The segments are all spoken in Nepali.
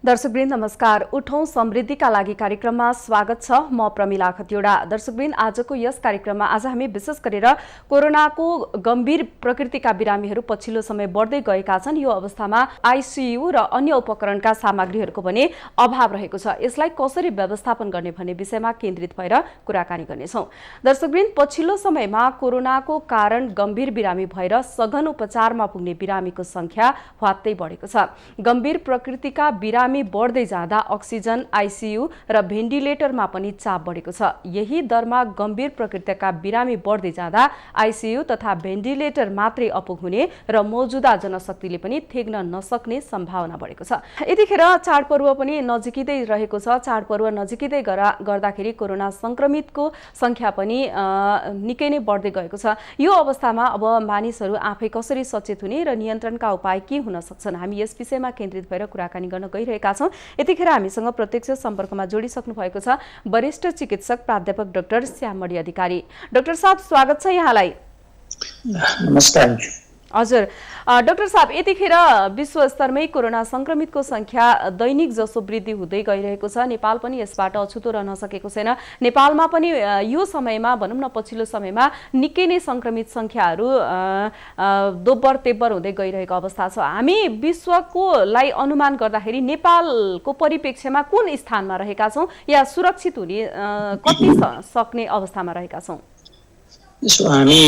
दर्शकवृन्द नमस्कार। उठौं समृद्धिका लागि कार्यक्रममा स्वागत छ। म प्रमिला खतिवडा। दर्शकवृन्द आजको यस कार्यक्रममा आज हामी विशेष गरेर कोरोनाको गम्भीर प्रकृतिका बिरामीहरू पछिल्लो समय बढ्दै गएका छन्। यो अवस्थामा आईसीयू र अन्य उपकरणका सामग्रीहरूको पनि अभाव रहेको छ। यसलाई कसरी व्यवस्थापन गर्ने भन्ने विषयमा केन्द्रित भएर कुराकानी गर्नेछौँ। दर्शकवृन्द पछिल्लो समयमा कोरोनाको कारण गम्भीर बिरामी भएर सघन उपचारमा पुग्ने बिरामीको संख्या ह्वात्तै बढेको छ। गम्भीर प्रकृतिका बिरामी बढ्दै जाँदा अक्सिजन, आईसीयू र भेन्टिलेटरमा पनि चाप बढेको छ। यही दरमा गम्भीर प्रकृतिका बिरामी बढ्दै जाँदा आईसीयू तथा भेन्टिलेटर मात्रै अपुग हुने र मौजुदा जनशक्तिले पनि थेग्न नसक्ने सम्भावना बढेको छ। यतिखेर चाडपर्व पनि नजिकै रहेको छ। चाडपर्व नजिकै गर्दाखेरि कोरोना संक्रमितको संख्या पनि निकै नै बढ्दै गएको छ। यो अवस्थामा अब मानिसहरू आफै कसरी सचेत हुने र नियन्त्रणका उपाय के हुन सक्छन्, हामी यस विषयमा केन्द्रित भएर कुराकानी गर्न गइरहेका छौं। यतिखेर हामीसँग प्रत्यक्ष सम्पर्कमा जोडिसक्नु भएको छ वरिष्ठ चिकित्सक प्राध्यापक डाक्टर श्याममणि अधिकारी। डाक्टर साहब, स्वागत छ यहाँलाई। नमस्कार। हजुर डाक्टर साहब, यतिखेर विश्व स्तरमै कोरोना संक्रमितको संख्या दैनिक जसो वृद्धि हुँदै गइरहेको छ। नेपाल पनि यसबाट अछुतो रहन सकेको छैन। नेपालमा पनि यो समयमा भनौँ न पछिल्लो समयमा निकै नै संक्रमित संख्याहरू दोब्बर तेब्बर हुँदै गइरहेको अवस्था छ। हामी विश्वकोलाई अनुमान गर्दाखेरि नेपालको परिप्रेक्ष्यमा कुन स्थानमा रहेका छौँ या सुरक्षित हुने कति सक्ने अवस्थामा रहेका छौँ? हामी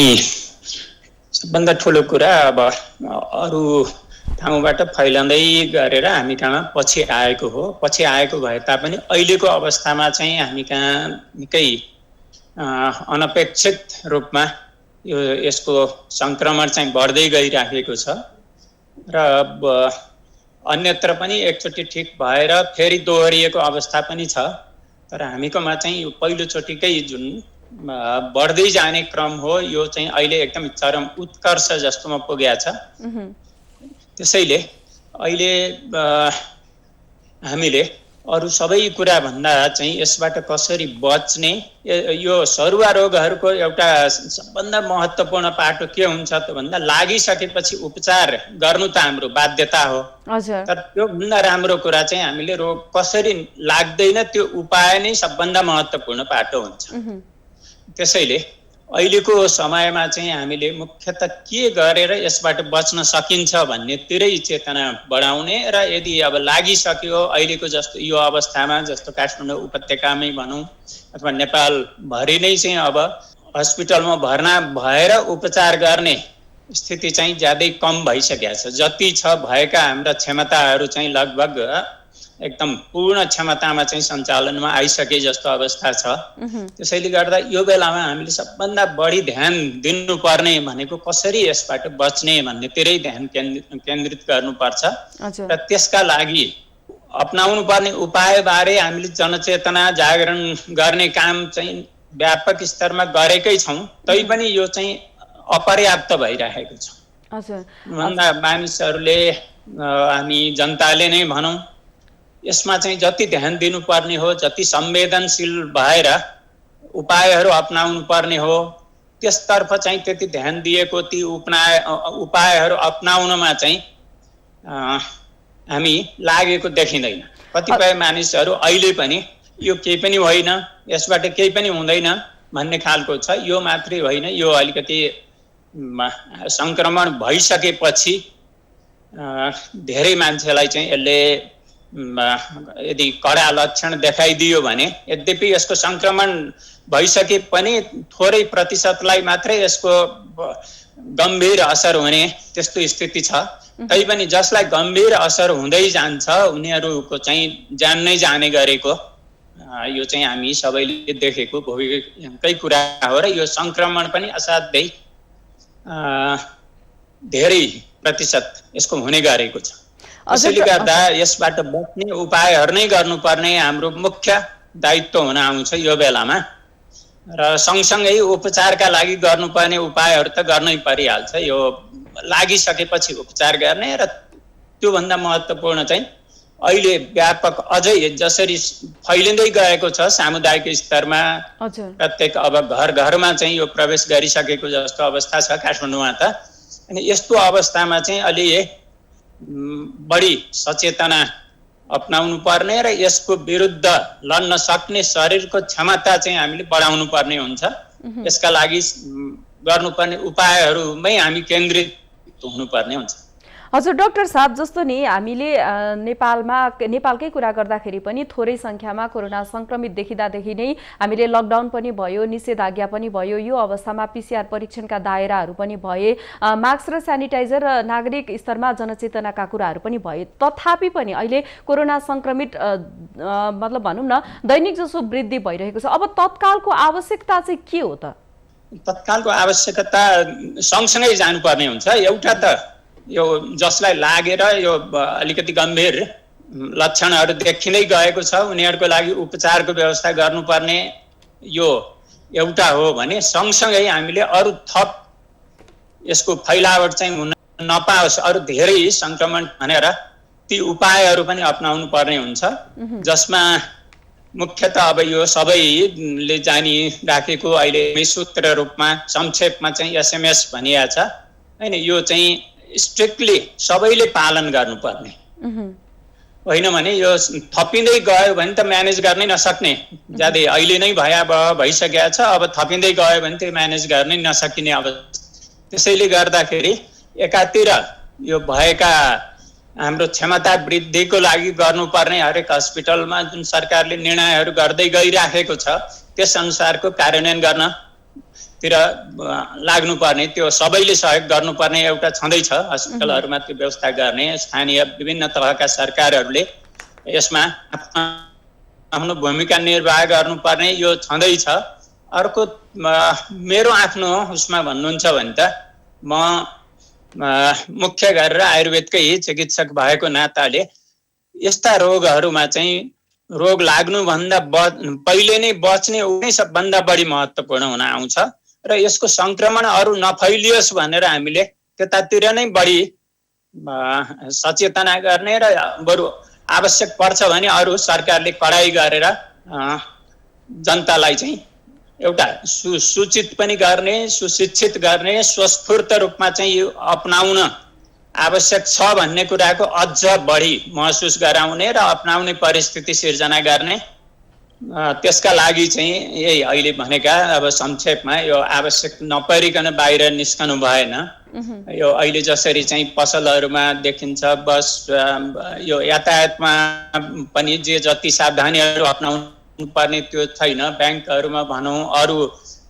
सबभन्दा ठुलो कुरा अब अरू ठाउँबाट फैलाउँदै गरेर हामी कहाँ पछि आएको हो। पछि आएको भए तापनि अहिलेको अवस्थामा चाहिँ हामी कहाँ निकै अनपेक्षित रूपमा यसको सङ्क्रमण चाहिँ बढ्दै गइराखेको छ र अन्यत्र पनि एकचोटि ठिक भएर फेरि दोहोरिएको अवस्था पनि छ। तर हामीकोमा चाहिँ यो पहिलोचोटिकै जुन बढ्दै जाने क्रम हो, यो चाहिँ अहिले एकदम चरम उत्कर्ष जस्तोमा पुगेको छ। त्यसैले अहिले हामीले अरू सबै कुरा भन्दा चाहिँ यसबाट कसरी बच्ने, यो सरुवा रोगहरूको एउटा सबभन्दा महत्त्वपूर्ण पाटो के हुन्छ त भन्दा लागिसकेपछि उपचार गर्नु त हाम्रो बाध्यता हो। तर त्योभन्दा राम्रो कुरा चाहिँ हामीले रोग कसरी लाग्दैन त्यो उपाय नै सबभन्दा महत्त्वपूर्ण पाटो हुन्छ। त्यसैले अहिलेको समयमा चाहिँ हामीले मुख्यतः के गरेर यसबाट बच्न सकिन्छ भन्नेतिरै चेतना बढाउने र यदि अब लागिसक्यो अहिलेको जस्तो यो अवस्थामा, जस्तो काठमाडौँ उपत्यकामै भनौँ अथवा नेपालभरि नै चाहिँ अब हस्पिटलमा भर्ना भएर उपचार गर्ने स्थिति चाहिँ ज्यादै कम भइसकेको छ। जति छ भएका हाम्रा क्षमताहरू चाहिँ लगभग एकदम पूर्ण क्षमतामा चाहिँ सञ्चालनमा आइसके जस्तो अवस्था छ। त्यसैले गर्दा यो बेलामा हामीले सबभन्दा बढी ध्यान दिनुपर्ने भनेको कसरी यसबाट बच्ने भन्नेतिरै ध्यान केन्द्रित गर्नुपर्छ र त्यसका लागि अपनाउनु पर्ने उपायबारे हामीले जनचेतना जागरण गर्ने काम चाहिँ व्यापक स्तरमा गरेकै छौँ। तैपनि यो चाहिँ अपर्याप्त भइरहेको छ। भन्दा मानिसहरूले, हामी जनताले नै भनौँ, यसमा चाहिँ जति ध्यान दिनुपर्ने हो, जति संवेदनशील भएर उपायहरू अपनाउनु पर्ने हो, त्यसतर्फ चाहिँ त्यति ध्यान दिएको ती उपायहरू अपनाउनमा चाहिँ हामी लागेको देखिँदैन। कतिपय मानिसहरू अहिले पनि यो केही पनि होइन, यसबाट केही पनि हुँदैन भन्ने खालको छ। यो मात्रै होइन, यो अलिकति सङ्क्रमण भइसकेपछि धेरै मान्छेलाई चाहिँ यसले यदि कडा लक्षण देखाइदियो भने, यद्यपि यसको सङ्क्रमण भइसके पनि थोरै प्रतिशतलाई मात्रै यसको गम्भीर असर हुने त्यस्तो स्थिति छ। तैपनि जसलाई गम्भीर असर हुँदै जान्छ उनीहरूको चाहिँ जान नै जाने गरेको यो चाहिँ हामी सबैले देखेको भोगेकै कुरा हो र यो सङ्क्रमण पनि असाध्यै धेरै प्रतिशत यसको हुने गरेको छ। त्यसैले गर्दा यसबाट बच्ने उपायहरू नै गर्नुपर्ने हाम्रो मुख्य दायित्व हुन आउँछ यो बेलामा र सँगसँगै उपचारका लागि गर्नुपर्ने उपायहरू त गर्नै परिहाल्छ। यो लागिसकेपछि उपचार गर्ने र त्योभन्दा महत्त्वपूर्ण चाहिँ अहिले व्यापक अझै जसरी फैलिँदै गएको छ सामुदायिक स्तरमा, प्रत्येक अब घर घरमा चाहिँ यो प्रवेश गरिसकेको जस्तो अवस्था छ काठमाडौँमा त। अनि यस्तो अवस्थामा चाहिँ अलि बढी सचेतना अपनाउनु पर्ने र यसको विरुद्ध लड्न सक्ने शरीरको क्षमता चाहिँ हामीले बढाउनु पर्ने हुन्छ। यसका लागि गर्नुपर्ने उपायहरूमै हामी केन्द्रित हुनुपर्ने हुन्छ। हजुर डाक्टर साहब, जस्तो नि हामीले नेपालकै कुरा गर्दाखेरि पनि थोरै संख्यामा कोरोना संक्रमित देखिँदादेखि नै हामीले लकडाउन पनि भयो, निषेधाज्ञा पनि भयो, यो अवस्थामा PCR परीक्षणका दायराहरू पनि भए, मास्क र सेनिटाइजर र नागरिक स्तरमा जनचेतनाका कुराहरू पनि भए। तथापि पनि अहिले कोरोना संक्रमित मतलब भनौँ न दैनिक जसो वृद्धि भइरहेको छ। अब तत्कालको आवश्यकता चाहिँ के हो त? तत्कालको आवश्यकता सँगसँगै जानुपर्ने हुन्छ। एउटा त यो जसलाई लागेर यो अलिकति गम्भीर लक्षणहरू देखिँदै गएको छ उनीहरूको लागि उपचारको व्यवस्था गर्नुपर्ने यो एउटा हो भने सँगसँगै हामीले अरू थप यसको फैलावट चाहिँ हुन नपाओस्, अरू धेरै संक्रमण भनेर ती उपायहरू पनि अपनाउनु पर्ने हुन्छ, जसमा मुख्यतः अब यो सबैले जानिराखेको अहिले सूत्र रूपमा संक्षेपमा चाहिँ SMS भनिया छ हैन। यो चाहिँ स्ट्रिक्टली सबैले पालन गर्नुपर्ने होइन भने यो थपिँदै गयो भने त म्यानेज गर्नै नसक्ने, ज्यादै अहिले नै भइसकेको छ। अब थपिँदै गयो भने त्यो म्यानेज गर्नै नसकिने अवस्था। त्यसैले गर्दाखेरि एकातिर यो भएका हाम्रो क्षमता वृद्धिको लागि गर्नुपर्ने हरेक हस्पिटलमा जुन सरकारले निर्णयहरू गर्दै गइराखेको छ त्यस अनुसारको कार्यान्वयन गर्नतिर लाग्नुपर्ने, त्यो सबैले सहयोग गर्नुपर्ने एउटा छँदैछ। हस्पिटलहरूमा त्यो व्यवस्था गर्ने स्थानीय विभिन्न तहका सरकारहरूले यसमा आफ्नो भूमिका निर्वाह गर्नुपर्ने यो छँदैछ। अर्को मेरो आफ्नो उसमा भन्नुहुन्छ भने त म मुख्य गरेर आयुर्वेदकै चिकित्सक भएको नाताले यस्ता रोगहरूमा चाहिँ रोग लाग्नुभन्दा पहिले नै बच्ने नै सबभन्दा बढी महत्त्वपूर्ण हुन आउँछ र यसको संक्रमण अरू नफैलियोस् भनेर हामीले त्यतातिर नै बढी सचेतना गर्ने र बरु आवश्यक पर्छ भने अरू सरकारले कडाई गरेर जनतालाई चाहिँ एउटा सूचित पनि गर्ने, सुशिक्षित गर्ने, स्वस्फूर्त रूपमा चाहिँ यो अपनाउन आवश्यक छ भन्ने कुराको अझ बढी महसुस गराउने र अपनाउने परिस्थिति सिर्जना गर्ने। त्यसका लागि चाहिँ यही अहिले भनेका अब संक्षेपमा यो आवश्यक नपरिकन बाहिर निस्कनु भएन। यो अहिले जसरी चाहिँ पसलहरूमा देखिन्छ, बस यो यातायातमा पनि जे जति सावधानीहरू अपनाउनु पर्ने त्यो छैन। ब्याङ्कहरूमा भनौँ, अरू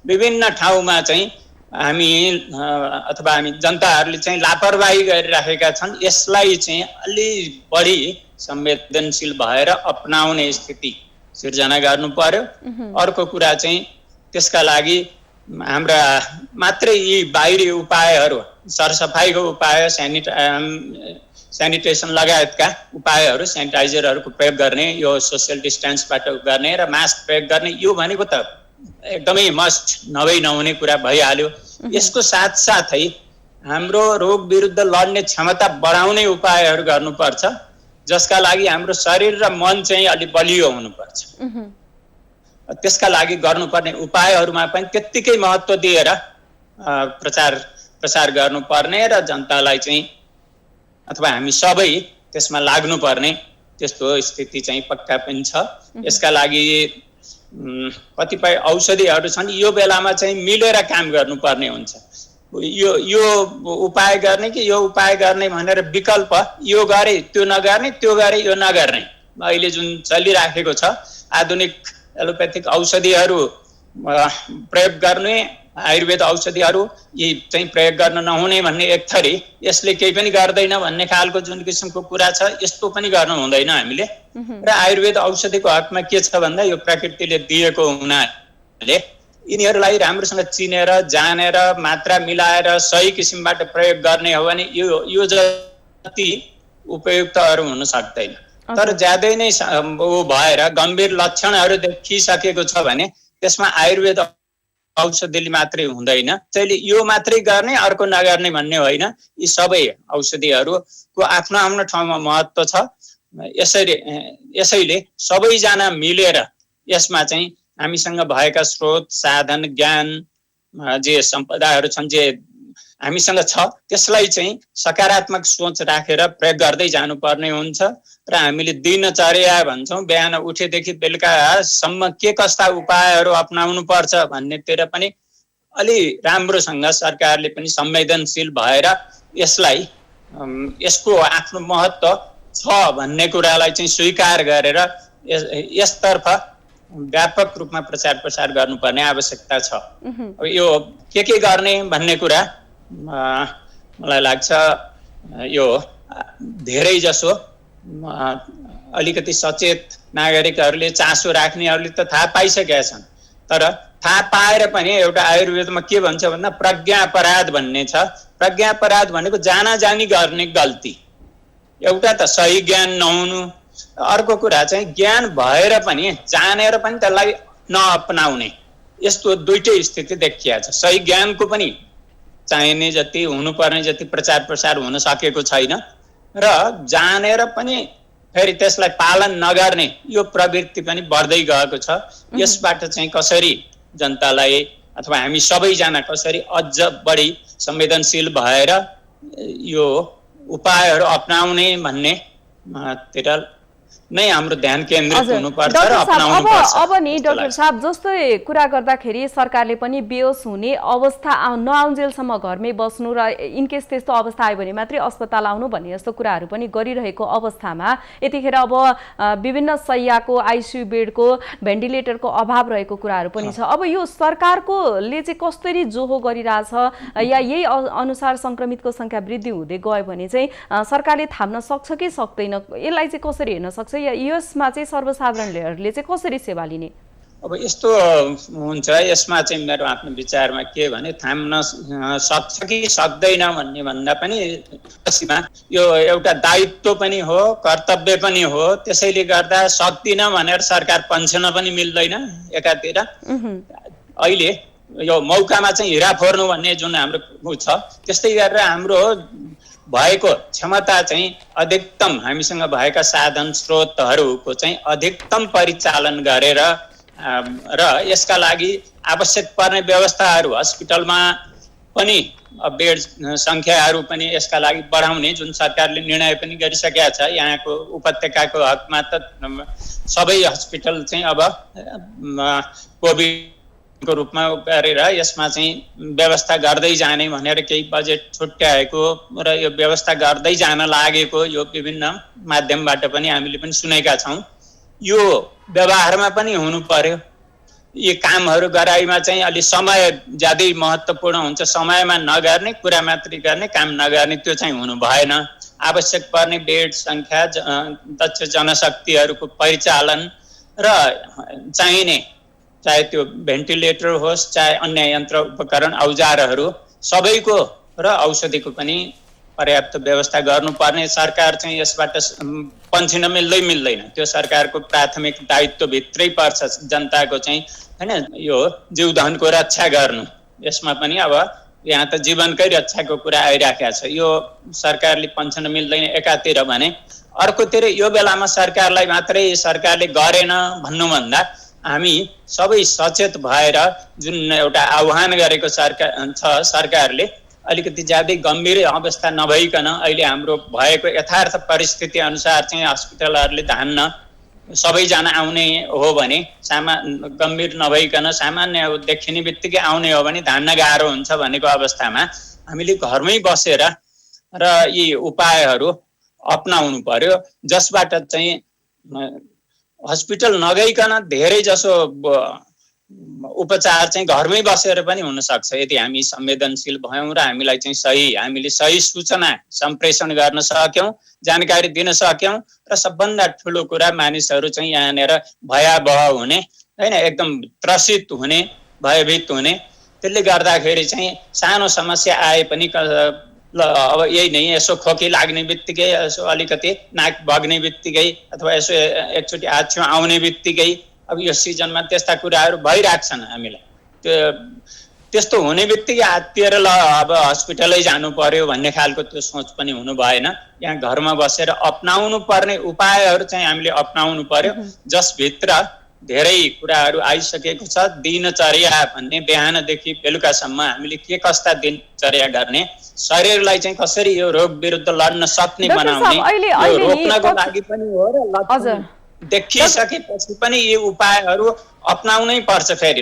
विभिन्न ठाउँमा चाहिँ हामी जनताहरूले चाहिँ लापरवाही गरिराखेका छन्। यसलाई चाहिँ अलि बढी संवेदनशील भएर अपनाउने स्थिति सिर्जना गर्नु पर्यो। अर्को कुरा चाहिँ त्यसका लागि हाम्रा मात्रै यी बाहिरी उपायहरू, सरसफाइको उपाय, सेनिटेसन लगायतका उपायहरू, सेनिटाइजरहरूको प्रयोग गर्ने, यो सोसियल डिस्टेन्सबाट गर्ने र मास्क प्रयोग गर्ने, यो भनेको त एकदमै मस्ट नहुने कुरा भइहाल्यो। यसको साथसाथै हाम्रो रोग विरुद्ध लड्ने क्षमता बढाउने उपायहरू गर्नुपर्छ, जसका लागि हाम्रो शरीर र मन चाहिँ अलि बलियो हुनुपर्छ। त्यसका लागि गर्नुपर्ने उपायहरूमा पनि त्यत्तिकै महत्त्व दिएर प्रचार गर्नुपर्ने र जनतालाई चाहिँ अथवा हामी सबै त्यसमा लाग्नुपर्ने त्यस्तो स्थिति चाहिँ पक्का पनि छ। यसका लागि कतिपय औषधिहरू छन्, यो बेलामा चाहिँ मिलेर काम गर्नुपर्ने हुन्छ। यो उपाय गर्ने कि यो उपाय गर्ने भनेर विकल्प यो गरे त्यो नगर्ने, त्यो गरे यो नगर्ने, अहिले जुन चलिराखेको छ आधुनिक एलोप्याथिक औषधिहरू प्रयोग गर्ने, आयुर्वेद औषधिहरू यी चाहिँ प्रयोग गर्न नहुने भन्ने एक थरी, यसले केही पनि गर्दैन भन्ने खालको जुन किसिमको कुरा छ, यस्तो पनि गर्नु हुँदैन हामीले। र आयुर्वेद औषधिको हकमा के छ भन्दा यो प्रकृतिले दिएको हुनाले यिनीहरूलाई राम्रोसँग चिनेर जानेर मात्रा मिलाएर सही किसिमबाट प्रयोग गर्ने हो भने यो जति उपयुक्तहरू हुन सक्दैन। तर ज्यादै नै भएर गम्भीर लक्षणहरू देखिसकेको छ भने त्यसमा आयुर्वेद औषधिले मात्रै हुँदैन। त्यसैले यो मात्रै गर्ने अर्को नगर्ने भन्ने होइन, यी सबै औषधिहरूको आफ्नो आफ्नो ठाउँमा महत्त्व छ। यसैले सबैजना मिलेर यसमा चाहिँ हामीसँग भएका स्रोत, साधन, ज्ञान, जे सम्पदाहरू छन्, जे हामीसँग छ त्यसलाई चाहिँ सकारात्मक सोच राखेर प्रयोग गर्दै जानुपर्ने हुन्छ र हामीले दिनचर्या भन्छौँ बिहान उठेदेखि बेलुकासम्म के कस्ता उपायहरू अपनाउनु पर्छ भन्नेतिर पनि अलि राम्रोसँग सरकारले पनि संवेदनशील भएर यसलाई यसको आफ्नो महत्त्व छ भन्ने कुरालाई चाहिँ स्वीकार गरेर यसतर्फ व्यापक रूपमा प्रचार प्रसार गर्नुपर्ने आवश्यकता छ। अब यो के गर्ने भन्ने कुरा मलाई लाग्छ यो धेरै जसो अलिकति सचेत नागरिकहरूले चासो राख्नेहरूले त थाहा पाइसकेका छन्, तर थाहा पाएर पनि एउटा आयुर्वेदमा के भन्छ भन्दा प्रज्ञापराध भन्ने छ। प्रज्ञापराध भनेको जानाजानी गर्ने गल्ती, एउटा त सही ज्ञान नहुनु, अर्को कुरा चाहिँ ज्ञान भएर पनि जानेर पनि त्यसलाई नअपनाउने, यस्तो दुईटै स्थिति देखिया छ। सही ज्ञानको पनि चाहिने जति हुनुपर्ने जति प्रचार प्रसार हुन सकेको छैन र जानेर पनि फेरि त्यसलाई पालन नगर्ने यो प्रवृत्ति पनि बढ्दै गएको छ। यसबाट चाहिँ कसरी जनतालाई अथवा हामी सबैजना कसरी अझ बढी संवेदनशील भएर यो उपायहरू अपनाउने भन्ने तिर नै हाम्रो ध्यान केन्द्रित हुनुपर्छ र अपनाउनुपर्छ। अब नि डाक्टर साहब जस्तै कुरा गर्दाखेरि सरकारले पनि बेहोस हुने अवस्था नआउन्जेलसम्म घरमै बस्नु र इनकेस त्यस्तो अवस्था आयो भने मात्रै अस्पताल आउनु भन्ने जस्तो कुराहरू पनि गरिरहेको अवस्थामा यतिखेर अब विभिन्न शय्याको आइसियु बेडको भेन्टिलेटरको अभाव रहेको कुराहरू पनि छ। अब यो सरकारकोले चाहिँ कसरी जोहो गरिरहेछ या यही अनुसार संक्रमितको संख्या वृद्धि हुँदै गयो भने चाहिँ सरकारले थाम्न सक्छ कि सक्दैन, यसलाई चाहिँ कसरी हेर्न सक्छ या यसमा चाहिँ सर्वसाधारणहरूले चाहिँ कसरी सेवा लिने? अब यस्तो हुन्छ, यसमा चाहिँ मेरो आफ्नो विचारमा के भने थाम्न सक्छ कि सक्दैन भन्ने भन्दा पनि यो एउटा दायित्व पनि हो, कर्तव्य पनि हो। त्यसैले गर्दा सक्दिन भनेर सरकार पन्छन पनि मिल्दैन एकातिर। अहिले यो मौकामा चाहिँ हिरा फोर्नु भन्ने जुन हाम्रो छ, त्यस्तै गरेर हाम्रो भएको क्षमता चाहिँ अधिकतम हामीसँग भएका साधन स्रोतहरूको चाहिँ अधिकतम परिचालन गरेर र यसका लागि आवश्यक पर्ने व्यवस्थाहरू हस्पिटलमा पनि बेड सङ्ख्याहरू पनि यसका लागि बढाउने जुन सरकारले निर्णय पनि गरिसकेका छ। यहाँको उपत्यकाको हकमा त सबै हस्पिटल चाहिँ अब कोभिड को रूपमा गरेर यसमा चाहिँ व्यवस्था गर्दै जाने भनेर केही बजेट छुट्याएको र यो व्यवस्था गर्दै जान लागेको यो विभिन्न माध्यमबाट पनि हामीले पनि सुनेका छौँ। यो व्यवहारमा पनि हुनु पर्यो। यी कामहरू गराइमा चाहिँ अलि समय ज्यादै महत्त्वपूर्ण हुन्छ। समयमा नगर्ने कुरा मात्रै गर्ने, काम नगर्ने त्यो चाहिँ हुनु भएन। आवश्यक पर्ने बेड सङ्ख्या, दक्ष जनशक्तिहरूको परिचालन र चाहिने चाहे त्यो भेन्टिलेटर होस् चाहे अन्य यन्त्र उपकरण औजारहरू सबैको र औषधिको पनि पर्याप्त व्यवस्था गर्नुपर्ने। सरकार चाहिँ यसबाट पन्छिन मिल्दैन, त्यो सरकारको प्राथमिक दायित्वभित्रै पर्छ। जनताको चाहिँ हैन यो जीवधनको रक्षा गर्नु, यसमा पनि अब यहाँ त जीवनकै रक्षाको कुरा आइराखेको छ। यो सरकारले पन्छिन मिल्दैन एकातिर भने, अर्कोतिर यो बेलामा सरकारलाई मात्रै सरकारले गरेन भन्नुभन्दा हामी सबै सचेत भएर जुन एउटा आह्वान गरेको सरकारले अलिकति ज्यादै गम्भीर अवस्था नभइकन अहिले हाम्रो भएको यथार्थ परिस्थिति अनुसार चाहिँ हस्पिटलहरूले धान्न सबैजना आउने हो भने गम्भीर नभइकन सामान्य देखिने बित्तिकै आउने हो भने धान्न गाह्रो हुन्छ भनेको अवस्थामा हामीले घरमै बसेर र यी उपायहरू अपनाउनु पर्यो, जसबाट चाहिँ हस्पिटल नगइकन धेरै जसो उपचार चाहिँ घरमै बसेर पनि हुन सक्छ यदि हामी संवेदनशील भयौँ र हामीले सही सूचना सम्प्रेषण गर्न सक्यौँ, जानकारी दिन सक्यौँ र सबभन्दा ठुलो कुरा मानिसहरू चाहिँ यहाँनिर भयावह हुने हैन, एकदम त्रसित हुने, भयभीत हुने। त्यसले गर्दाखेरि चाहिँ सानो समस्या आए पनि अब यही नै यसो खोकी लाग्ने बित्तिकै, यसो अलिकति नाक बग्ने बित्तिकै अथवा यसो एकचोटि आछ्यो आउने बित्तिकै अब यो सिजनमा त्यस्ता कुराहरू भइराख्छन् हामीलाई। त्यस्तो हुने बित्तिकै हात्तिएर ल अब हस्पिटलै जानु पर्यो भन्ने खालको त्यो सोच पनि हुनु भएन। यहाँ घरमा बसेर अपनाउनु पर्ने उपायहरू चाहिँ हामीले अपनाउनु पर्यो, जसभित्र धेरै कुराहरू आइसकेको छ। दिनचर्या भन्ने बिहानदेखि बेलुकासम्म हामीले के कस्ता दिनचर्या गर्ने, शरीरलाई चाहिँ कसरी यो रोग विरुद्ध लड्न सक्ने डाक्टर बनाउने, साहब, अहिले यो नि रोक्नको लागि पनि हो र लक्षण हजुर देखिसकेपछि पनि यी उपायहरू अपनाउनै पर्छ। फेरि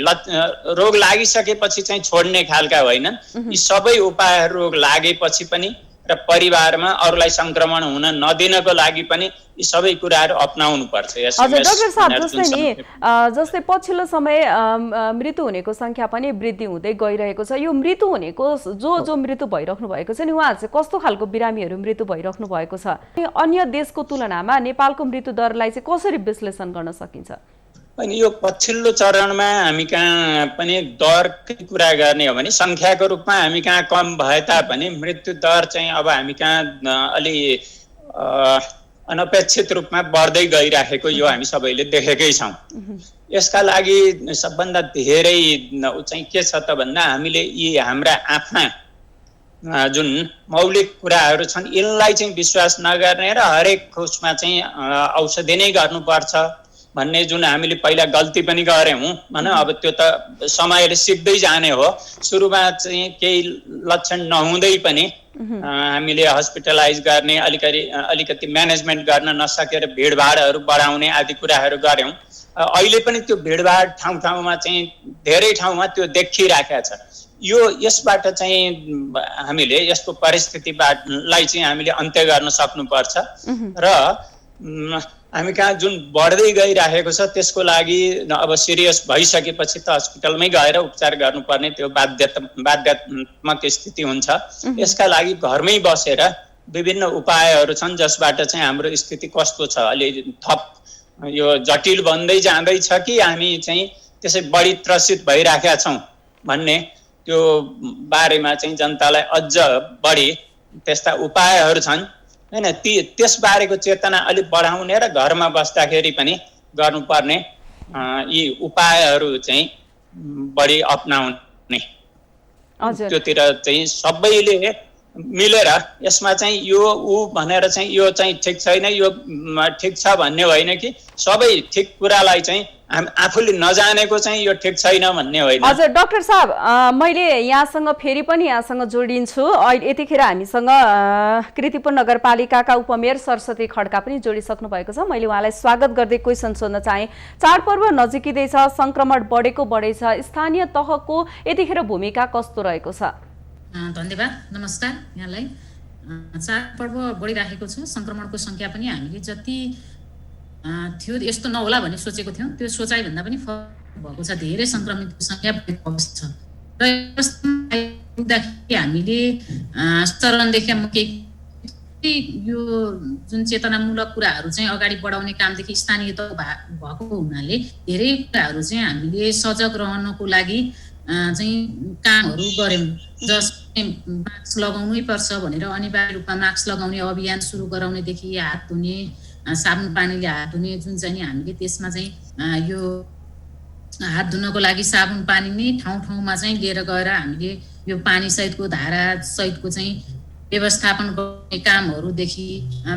रोग लागिसकेपछि चाहिँ छोड्ने खालका होइनन्। यी सबै उपायहरू रोग लागेपछि पनि र परिवारमा अरूलाई संक्रमण हुन नदिनको लागि पनि यी सबै कुराहरू अपनाउनु पर्छ। हजुर डाक्टर साहब, जस्तै पछिल्लो समय मृत्यु हुनेको संख्या पनि वृद्धि हुँदै गइरहेको छ। यो मृत्यु हुनेको जो मृत्यु भइराख्नु भएको छ नि, उहाँहरू चाहिँ कस्तो खालको बिरामीहरू मृत्यु भइराख्नु भएको छ? अन्य देशको तुलनामा नेपालको मृत्यु दरलाई चाहिँ कसरी विश्लेषण गर्न सकिन्छ? अनि यो पछिल्लो चरणमा हामी कहाँ पनि दरकै कुरा गर्ने हो भने संख्याको रूपमा हामी कहाँ कम भए तापनि मृत्यु दर चाहिँ अब हामी कहाँ अलि अनपेक्षित रूपमा बढ्दै गइराखेको यो हामी सबैले देखेकै छौँ। यसका लागि सबभन्दा धेरै चाहिँ के छ त भन्दा हामीले यी हाम्रा आँखा जुन मौलिक कुराहरू छन् यसलाई चाहिँ विश्वास नगर्ने र हरेक उसमा चाहिँ औषधि नै गर्नुपर्छ भन्ने जुन हामीले पहिला गल्ती पनि गऱ्यौँ भने अब त्यो त समयले सिक्दै जाने हो। सुरुमा चाहिँ केही लक्षण नहुँदै पनि हामीले हस्पिटलाइज गर्ने, अलिकति म्यानेजमेन्ट गर्न नसकेर भिडभाडहरू बढाउने आदि कुराहरू गऱ्यौँ। अहिले पनि त्यो भिडभाड ठाउँमा चाहिँ धेरै ठाउँमा त्यो देखिराखेको छ। यसबाट चाहिँ हामीले यस्तो परिस्थितिलाई चाहिँ हामीले अन्त्य गर्न सक्नुपर्छ र हामी कहाँ जुन बढ्दै गइराखेको छ त्यसको लागि अब सिरियस भइसकेपछि त हस्पिटलमै गएर उपचार गर्नुपर्ने त्यो बाध्यात्मक स्थिति हुन्छ। यसका लागि घरमै बसेर विभिन्न उपायहरू छन् जसबाट चाहिँ हाम्रो स्थिति कस्तो छ, अलि थप यो जटिल बन्दै जाँदैछ कि हामी चाहिँ त्यसै बढी त्रसित भइराखेका छौँ भन्ने त्यो बारेमा चाहिँ जनतालाई अझ बढी त्यस्ता उपायहरू छन् हैन, त्यसबारेको चेतना अलिक बढाउने र घरमा बस्दाखेरि पनि गर्नुपर्ने यी उपायहरू चाहिँ बढी अपनाउने, त्योतिर चाहिँ सबैले मिलेर यसमा चाहिँ यो भनेर चाहिँ यो चाहिँ ठिक छैन, यो ठिक छ भन्ने होइन कि सबै ठिक कुरालाई चाहिँ आफूले नजानेको चाहिँ यो ठिक छैन भन्ने होइन। हजुर डाक्टर साहब, मैले यहाँसँग फेरि पनि यहाँसँग जोडिन्छु। अहिले यतिखेर हामीसँग कृतिपुर नगरपालिकाका उपमेयर सरस्वती खड्का पनि जोडिसक्नु भएको छ। मैले उहाँलाई स्वागत गर्दै क्वेसन सोध्न चाहे। चाडपर्व नजिकिँदैछ, संक्रमण बढेको छ, स्थानीय तहको यतिखेर भूमिका कस्तो रहेको छ? धन्यवाद, नमस्कार यहाँलाई। चाडपर्व बढिराखेको छ, संक्रमणको संख्या पनि हामीले जति थियो यस्तो नहोला भन्ने सोचेको थियौँ, त्यो सोचाइभन्दा पनि फरक भएको छ। धेरै संक्रमितको संख्या बढेको छ र हामीले चरणदेखि यो जुन चेतनामूलक कुराहरू चाहिँ अगाडि बढाउने कामदेखि स्थानीय तह भएको हुनाले धेरै कुराहरू चाहिँ हामीले सजग रहनको लागि चाहिँ कामहरू गऱ्यौँ। जसले मास्क लगाउनै पर्छ भनेर अनिवार्य रूपमा मास्क लगाउने अभियान सुरु गराउनेदेखि हात धुने, साबुन पानीले हात धुने जुन चाहिँ हामीले त्यसमा चाहिँ यो हात धुनको लागि साबुन पानी नै ठाउँमा चाहिँ लिएर गएर हामीले यो पानी सहितको धारा सहितको चाहिँ व्यवस्थापन गर्ने कामहरूदेखि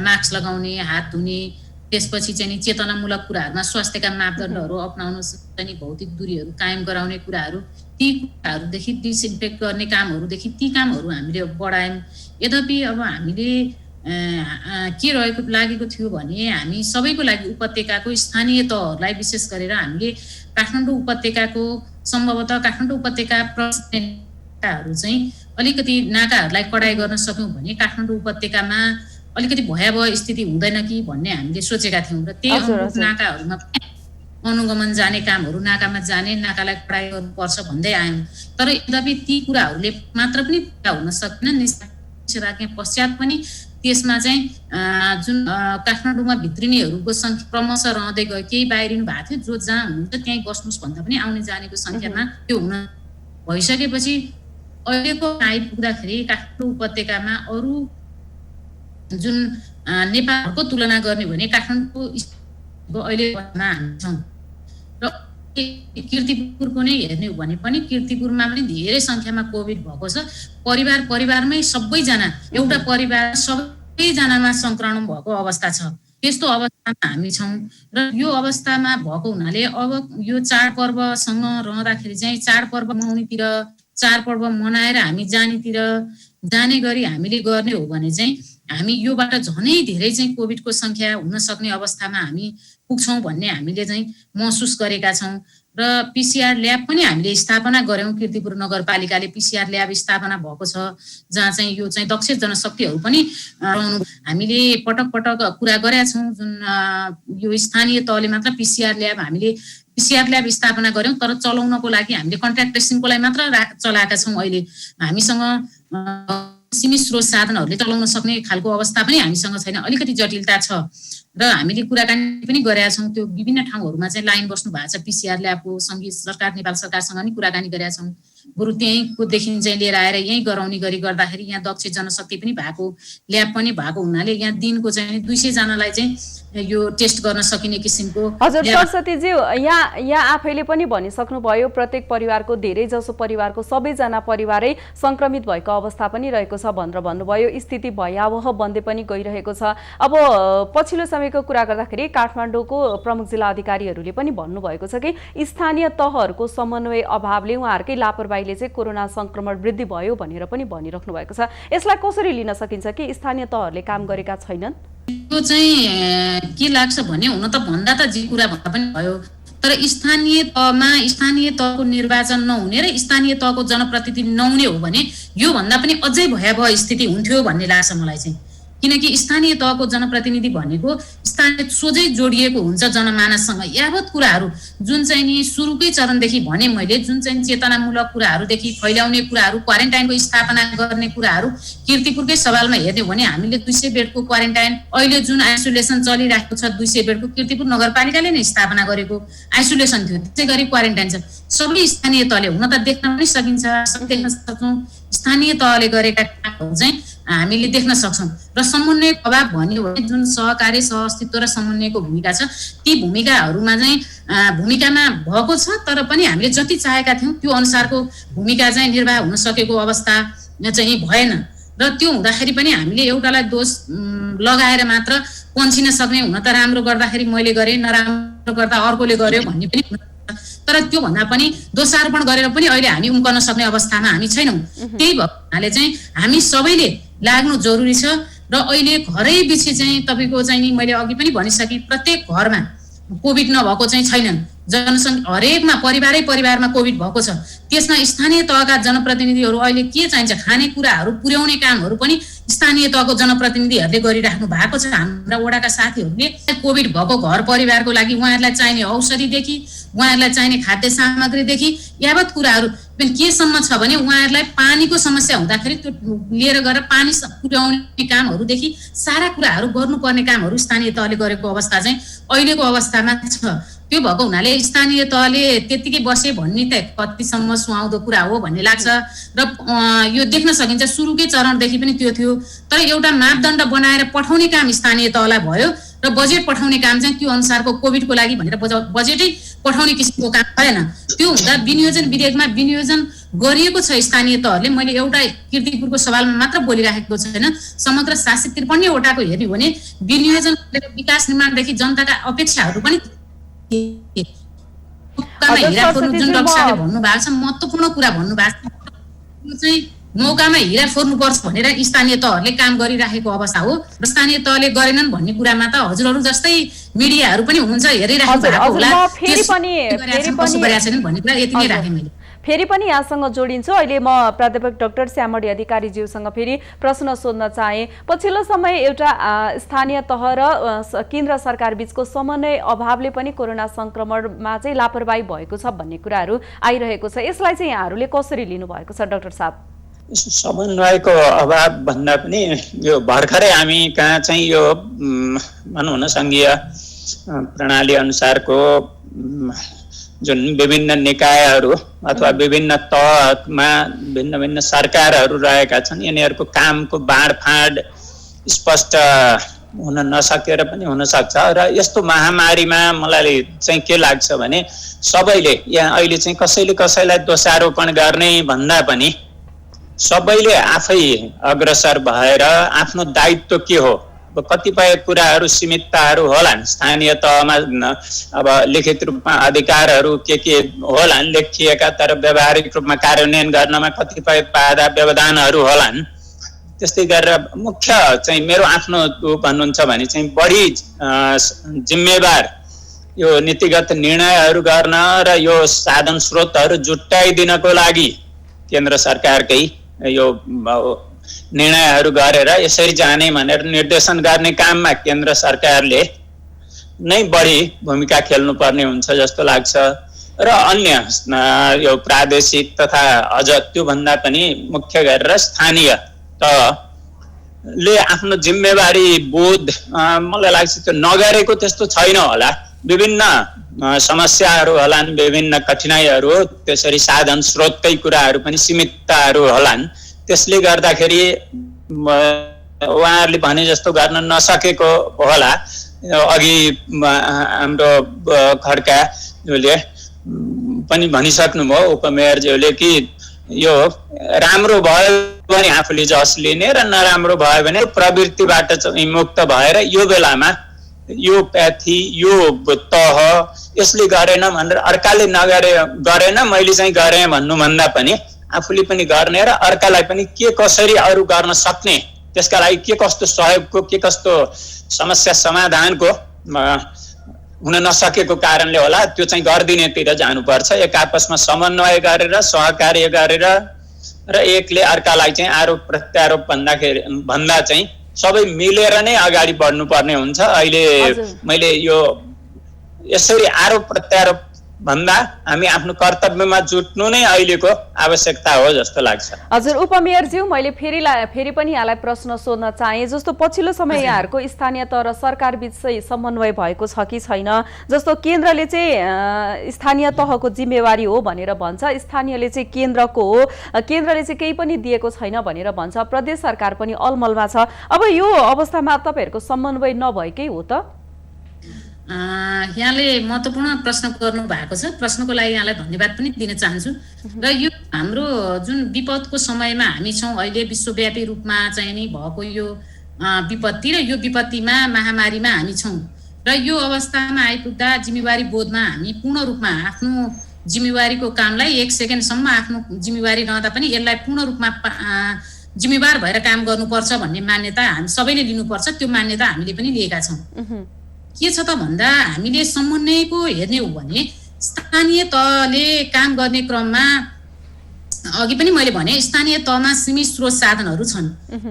मास्क लगाउने, हात धुने, त्यसपछि चाहिँ चेतनामूलक कुराहरूमा स्वास्थ्यका मापदण्डहरू अपनाउन चाहिँ भौतिक दूरीहरू कायम गराउने कुराहरू, ती कुराहरूदेखि डिसइन्फेक्ट गर्ने कामहरूदेखि ती कामहरू हामीले बढायौँ। यद्यपि अब हामीले के लागेको थियो भने हामी सबैको लागि उपत्यकाको स्थानीय तहहरूलाई विशेष गरेर हामीले काठमाडौँ उपत्यकाको सम्भवतः काठमाडौँ उपत्यका प्रशासनहरू चाहिँ अलिकति नाकाहरूलाई कडाइ गर्न सक्यौँ भने काठमाडौँ उपत्यकामा अलिकति भयावह स्थिति हुँदैन कि भन्ने हामीले सोचेका थियौँ र त्यही अनुरूप नाकाहरूमा अनुगमन जाने कामहरू, नाकामा जाने, नाकालाई कडाइ गर्नुपर्छ भन्दै आयौँ। तर यद्यपि ती कुराहरूले मात्र पनि पुरा हुन सक्दैन। निषेधाज्ञा पश्चात पनि त्यसमा चाहिँ जुन काठमाडौँमा भित्रिनेहरूको सङ्ख्या क्रमशः रहँदै गयो। केही बाहिरिनु भएको थियो, जो जहाँ हुनुहुन्छ त्यहीँ बस्नुहोस् भन्दा पनि आउने जानेको सङ्ख्यामा त्यो हुन भइसकेपछि अहिलेको आइपुग्दाखेरि काठमाडौँ उपत्यकामा अरू जुन नेपालको तुलना गर्ने भने काठमाडौँ अहिले हामी छौँ र कीर्तिपुरको नै हेर्ने हो भने पनि कीर्तिपुरमा पनि धेरै सङ्ख्यामा कोभिड भएको छ। परिवारमै सबैजना, एउटा परिवार सबैजनामा सङ्क्रमण भएको अवस्था छ। त्यस्तो अवस्थामा हामी छौँ र यो अवस्थामा भएको हुनाले अब यो चाडपर्वसँग रहँदाखेरि चाहिँ चाडपर्व मनाउनेतिर चाडपर्व मनाएर हामी जाने गरी हामीले गर्ने हो भने चाहिँ हामी योबाट झनै धेरै चाहिँ कोभिडको सङ्ख्या हुन सक्ने अवस्थामा हामी पुग्छौँ भन्ने हामीले चाहिँ महसुस गरेका छौँ र पिसिआर ल्याब पनि हामीले स्थापना गऱ्यौँ। कीर्तिपुर नगरपालिकाले पिसिआर ल्याब स्थापना भएको छ जहाँ चाहिँ यो चाहिँ दक्ष जनशक्तिहरू पनि हामीले पटक पटक कुरा गरेका छौँ। जुन यो स्थानीय तहले मात्र पिसिआर ल्याब स्थापना गऱ्यौँ तर चलाउनको लागि हामीले कन्ट्याक्ट ट्रेसिङको लागि मात्र चलाएका छौँ। अहिले हामीसँग सीमित स्रोत साधनहरूले चलाउन सक्ने खालको अवस्था पनि हामीसँग छैन, अलिकति जटिलता छ र हामीले कुराकानी पनि गरेका छौँ। त्यो विभिन्न ठाउँहरूमा चाहिँ लाइन बस्नु भएको छ पिसिआर ल्याबको सङ्घीय सरकार नेपाल सरकारसँग नि कुराकानी गरेका छौँ। बरु त्यहीँकोदेखि चाहिँ लिएर आएर यहीँ गराउने गरी गर्दाखेरि यहाँ दक्ष जनशक्ति पनि भएको ल्याब पनि भएको हुनाले यहाँ दिनको चाहिँ 200 जनालाई चाहिँ यो टेस्ट गर्न सकिने किसिमको। हजुर सरस्वतीज्यू, यहाँ आफैले पनि भनिसक्नुभयो प्रत्येक परिवारको धेरै जसो परिवारको सबैजना परिवारै संक्रमित भएको अवस्था पनि रहेको छ भनेर भन्नुभयो। स्थिति भयावह बन्दै पनि गइरहेको छ। अब पछिल्लो समयको कुरा गर्दाखेरि काठमाडौँको प्रमुख जिल्ला अधिकारीहरूले पनि भन्नुभएको छ कि स्थानीय तहहरूको समन्वय अभावले उहाँहरूकै लापरवाहीले चाहिँ कोरोना संक्रमण वृद्धि भयो भनेर पनि भनिराख्नु भएको छ। यसलाई कसरी लिन सकिन्छ कि स्थानीय तहहरूले काम गरेका छैनन्? यो चाहिँ के लाग्छ भने हुन त भन्दा त जे कुरा भन्दा पनि भयो तर स्थानीय तहको निर्वाचन नहुने र स्थानीय तहको जनप्रतिनिधि नहुने हो भने यो भन्दा पनि अझै भयावह स्थिति हुन्थ्यो भन्ने लाग्छ मलाई चाहिँ। किनकि स्थानीय तहको जनप्रतिनिधि भनेको स्थानीय सोझै जोडिएको हुन्छ जनमानससँग। यावत कुराहरू जुन चाहिँ नि सुरुकै चरणदेखि भने मैले जुन चाहिँ चेतनामूलक कुराहरूदेखि फैलाउने कुराहरू, क्वारेन्टाइनको स्थापना गर्ने कुराहरू कीर्तिपुरकै सवालमा हेर्ने हो भने हामीले 200 बेडको क्वारेन्टाइन अहिले जुन आइसोलेसन चलिरहेको छ 200 बेडको कीर्तिपुर नगरपालिकाले नै स्थापना गरेको आइसोलेसन थियो। त्यसै गरी क्वारेन्टाइन छ। सबै स्थानीय तहले हुन त देख्न पनि सकिन्छ, देख्न सक्छौँ स्थानीय तहले गरेका कामहरू चाहिँ हामीले देख्न सक्छौँ। र समन्वय अभाव भन्यो भने जुन सहकारी सहअस्तित्व र समन्वयको भूमिका छ ती भूमिकाहरूमा चाहिँ भूमिकामा भएको छ तर पनि हामीले जति चाहेका थियौँ त्यो अनुसारको भूमिका चाहिँ निर्वाह हुन सकेको अवस्था चाहिँ भएन। र त्यो हुँदाखेरि पनि हामीले एउटालाई दोष लगाएर मात्र पन्छिन सक्ने, हुन त राम्रो गर्दाखेरि मैले गरेँ नराम्रो गर्दा अर्कोले गर्यो भन्ने पनि तर त्यो भन्दा पनि दोषारोपण गरेर पनि अहिले हामी उम्कन सक्ने अवस्थामा हामी छैनौँ। त्यही भएकोले चाहिँ हामी सबैले लाग्नु जरुरी छ र अहिले घरै पछि चाहिँ तपाईँको चाहिँ नि मैले अघि पनि भनिसकेँ प्रत्येक घरमा कोभिड नभएको चाहिँ छैनन्। जनसङ्ख्या हरेकमा परिवारमा कोभिड भएको छ। त्यसमा स्थानीय तहका जनप्रतिनिधिहरू अहिले के चाहिन्छ खानेकुराहरू पुर्याउने कामहरू पनि स्थानीय तहको जनप्रतिनिधिहरूले गरिराख्नु भएको छ। हाम्रा वडाका साथीहरूले कोभिड भएको घर परिवारको लागि उहाँहरूलाई चाहिने औषधिदेखि उहाँहरूलाई चाहिने खाद्य सामग्रीदेखि यावत कुराहरू केसम्म छ भने उहाँहरूलाई पानीको समस्या हुँदाखेरि त्यो लिएर गएर पानी पुर्याउने कामहरूदेखि सारा कुराहरू गर्नुपर्ने कामहरू स्थानीय तहले गरेको अवस्था चाहिँ अहिलेको अवस्थामा छ। त्यो भएको हुनाले स्थानीय तहले त्यतिकै बसे भन्ने त कतिसम्म सुहाउँदो कुरा हो भन्ने लाग्छ। र यो देख्न सकिन्छ सुरुकै चरणदेखि पनि त्यो थियो तर एउटा मापदण्ड बनाएर पठाउने काम स्थानीय तहलाई भयो र बजेट पठाउने काम चाहिँ त्यो अनुसारको कोभिडको लागि भनेर बजेटै पठाउने किसिमको काम भएन। त्यो हुँदा विनियोजन विधेयकमा विनियोजन गरिएको छ स्थानीय तहले। मैले एउटा कीर्तिपुरको सवालमा मात्र बोलिराखेको छैन, समग्र 753 वटाको हेर्ने भने विनियोजन विकास निर्माणदेखि जनताका अपेक्षाहरू पनि जुन डक्टरले भन्नुभएको छ महत्त्वपूर्ण कुरा भन्नुभएको छ चाहिँ मौकामा हिरा फोर्नुपर्छ भनेर स्थानीय तहहरूले काम गरिराखेको अवस्था हो र स्थानीय तहले गरेनन् भन्ने कुरामा त हजुरहरू जस्तै मिडियाहरू पनि हुनुहुन्छ हेरिराख्नु भएको होला। फेरि पनि यहाँसँग जोडिन्छु। अहिले म प्राध्यापक डाक्टर श्यामडी अधिकारीज्यूसँग फेरि प्रश्न सोध्न चाहे। पछिल्लो समय एउटा स्थानीय तह र केन्द्र सरकार बीचको समन्वय अभावले पनि कोरोना संक्रमणमा चाहिँ लापरवाही भएको छ भन्ने कुराहरू आइरहेको छ। यसलाई चाहिँ यहाँहरूले कसरी लिनुभएको छ डाक्टर साहब? समन्वयको अभाव भन्दा पनि यो भर्खरै हामी कहाँ चाहिँ यो भनौँ न सङ्घीय प्रणाली अनुसारको जुन विभिन्न निकायहरू अथवा विभिन्न तहमा भिन्न भिन्न सरकारहरू रहेका छन् यिनीहरूको कामको बाँडफाँड स्पष्ट हुन नसकेर पनि हुन सक्छ। र यस्तो महामारीमा मलाई चाहिँ के लाग्छ भने सबैले यहाँ अहिले चाहिँ कसैले कसैलाई दोषारोपण गर्ने भन्दा पनि सबैले आफै अग्रसर भएर आफ्नो दायित्व के हो कतिपय कुराहरू सीमितताहरू होलान्, स्थानीय तहमा अब लिखित रूपमा अधिकारहरू के होलान् लेखिएका, तर व्यावहारिक रूपमा कार्यान्वयन गर्नमा कतिपय बाधा व्यवधानहरू होलान्। त्यस्तै गरेर मुख्य चाहिँ मेरो आफ्नो भन्नुहुन्छ भने चाहिँ बढी जिम्मेवार यो नीतिगत निर्णयहरू गर्न र यो साधन स्रोतहरू जुटाइदिनको लागि केन्द्र सरकारकै यो निर्णयहरू गरेर यसरी जाने भनेर निर्देशन गर्ने काममा केन्द्र सरकारले नै बढी भूमिका खेल्नुपर्ने हुन्छ जस्तो लाग्छ। र अन्य यो प्रादेशिक तथा अझ त्योभन्दा पनि मुख्य गरेर स्थानीय तहले आफ्नो जिम्मेवारी बोध मलाई लाग्छ त्यो नगरेको त्यस्तो छैन होला। विभिन्न समस्याहरू होलान्, विभिन्न कठिनाइहरू, त्यसरी साधन स्रोतकै कुराहरू पनि सीमितताहरू होलान्। त्यसले गर्दाखेरि उहाँहरूले भने जस्तो गर्न नसकेको होला। अघि हाम्रो खड्काज्यूले पनि भनिसक्नुभयो, उपमेयरज्यूले, कि यो राम्रो भयो भने आफूले जस लिने र नराम्रो भयो भने प्रवृत्तिबाट चाहिँ मुक्त भएर यो बेलामा यो प्याथी यो तह यसले गरेन भनेर अर्काले गरेन मैले चाहिँ गरेँ भन्नुभन्दा पनि आफूले पनि गर्ने र अर्कालाई पनि के कसरी अरू गर्न सक्ने, त्यसका लागि के कस्तो सहयोगको, के कस्तो समस्या समाधानको हुन नसकेको कारणले होला त्यो चाहिँ गरिदिनेतिर जानुपर्छ। एक आपसमा समन्वय गरेर सहकार्य गरेर र एकले अर्कालाई चाहिँ आरोप प्रत्यारोप भन्दा चाहिँ सबै मिलेर नै अगाडि बढ्नुपर्ने हुन्छ। अहिले मैले यो यसरी आरोप प्रत्यारोप भन्दा हामी आफ्नो कर्तव्यमा जुट्नु नै अहिलेको आवश्यकता हो जस्तो लाग्छ। हजुर उपमेयरज्यू, मैले फेरि पनि यहाँलाई प्रश्न सोध्न चाहे, जस्तो पछिल्लो समय यहाँहरूको स्थानीय तह र सरकार बीच चाहिँ समन्वय भएको छ कि छैन? जस्तो केन्द्रले चाहिँ स्थानीय तहको जिम्मेवारी हो भनेर भन्छ, स्थानीयले चाहिँ केन्द्रको हो, केन्द्रले चाहिँ केही पनि दिएको छैन भनेर भन्छ, प्रदेश सरकार पनि अलमलमा छ। अब यो अवस्थामा तपाईहरुको समन्वय नभएकै हो त? यहाँले महत्त्वपूर्ण प्रश्न गर्नु भएको छ। प्रश्नको लागि यहाँलाई धन्यवाद पनि दिन चाहन्छु। र यो हाम्रो जुन विपदको समयमा हामी छौँ अहिले, विश्वव्यापी रूपमा चाहिँ नि भएको यो विपत्ति र यो विपत्तिमा महामारीमा हामी छौँ र यो अवस्थामा आइपुग्दा जिम्मेवारी बोधमा हामी पूर्ण रूपमा आफ्नो जिम्मेवारीको कामलाई 1 सेकेन्डसम्म आफ्नो जिम्मेवारी रहँदा पनि यसलाई पूर्ण रूपमा जिम्मेवार भएर काम गर्नुपर्छ भन्ने मान्यता हामी सबैले लिनुपर्छ। त्यो मान्यता हामीले पनि लिएका छौँ। के छ त भन्दा हामीले समन्वयको हेर्ने हो भने स्थानीय तहले काम गर्ने क्रममा अघि पनि मैले भने स्थानीय तहमा सीमित स्रोत साधनहरू छन्।